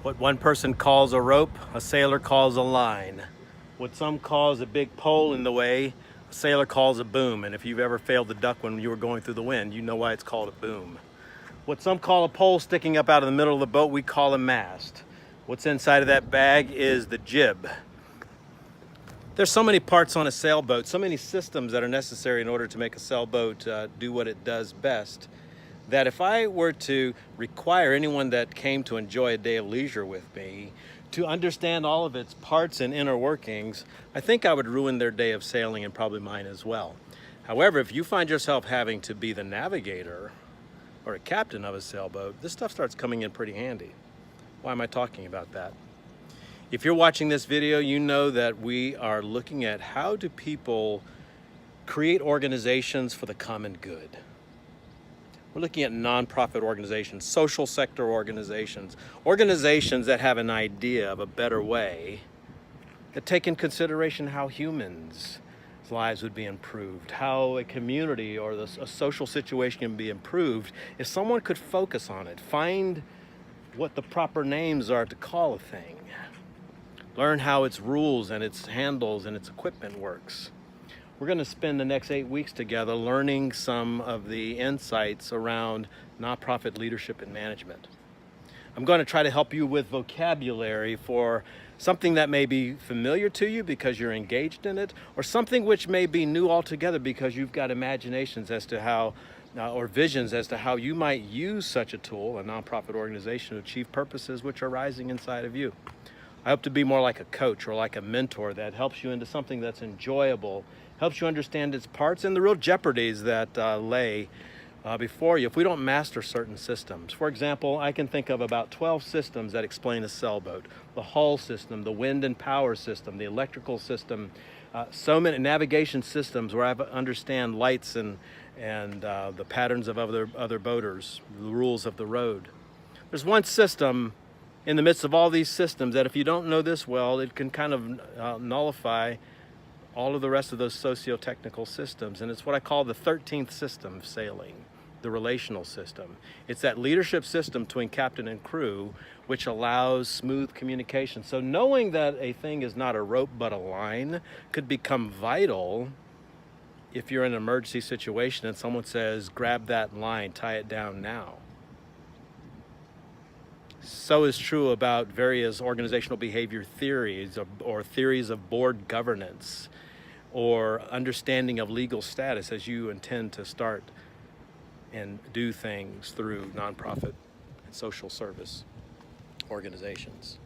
What one person calls a rope, a sailor calls a line. What some calls a big pole in the way, a sailor calls a boom. And if you've ever failed to duck when you were going through the wind, you know why it's called a boom. What some call a pole sticking up out of the middle of the boat, we call a mast. What's inside of that bag is the jib. There's so many parts on a sailboat, so many systems that are necessary in order to make a sailboat do what it does best, that if I were to require anyone that came to enjoy a day of leisure with me to understand all of its parts and inner workings, I think I would ruin their day of sailing and probably mine as well. However, if you find yourself having to be the navigator or a captain of a sailboat, this stuff starts coming in pretty handy. Why am I talking about that? If you're watching this video, you know that we are looking at how do people create organizations for the common good. We're looking at nonprofit organizations, social sector organizations, organizations that have an idea of a better way, that take in consideration how humans' lives would be improved, how a community or a social situation can be improved if someone could focus on it, find what the proper names are to call a thing, learn how its rules and its handles and its equipment works. We're going to spend the next 8 weeks together learning some of the insights around nonprofit leadership and management. I'm going to try to help you with vocabulary for something that may be familiar to you because you're engaged in it, or something which may be new altogether because you've got imaginations as to how, or visions as to how you might use such a tool, a nonprofit organization, to achieve purposes which are rising inside of you. I hope to be more like a coach or like a mentor that helps you into something that's enjoyable, helps you understand its parts and the real jeopardies that lay before you if we don't master certain systems. For example, I can think of about 12 systems that explain a sailboat. The hull system, the wind and power system, the electrical system, so many navigation systems where I understand lights and the patterns of other boaters, the rules of the road. There's one system in the midst of all these systems that if you don't know this well, it can kind of nullify all of the rest of those socio-technical systems. And it's what I call the 13th system of sailing, the relational system. It's that leadership system between captain and crew which allows smooth communication. So knowing that a thing is not a rope but a line could become vital if you're in an emergency situation and someone says, grab that line, tie it down now. So is true about various organizational behavior theories or theories of board governance or understanding of legal status as you intend to start and do things through nonprofit and social service organizations.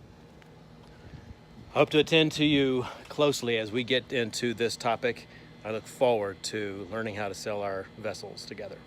I hope to attend to you closely as we get into this topic. I look forward to learning how to sail our vessels together.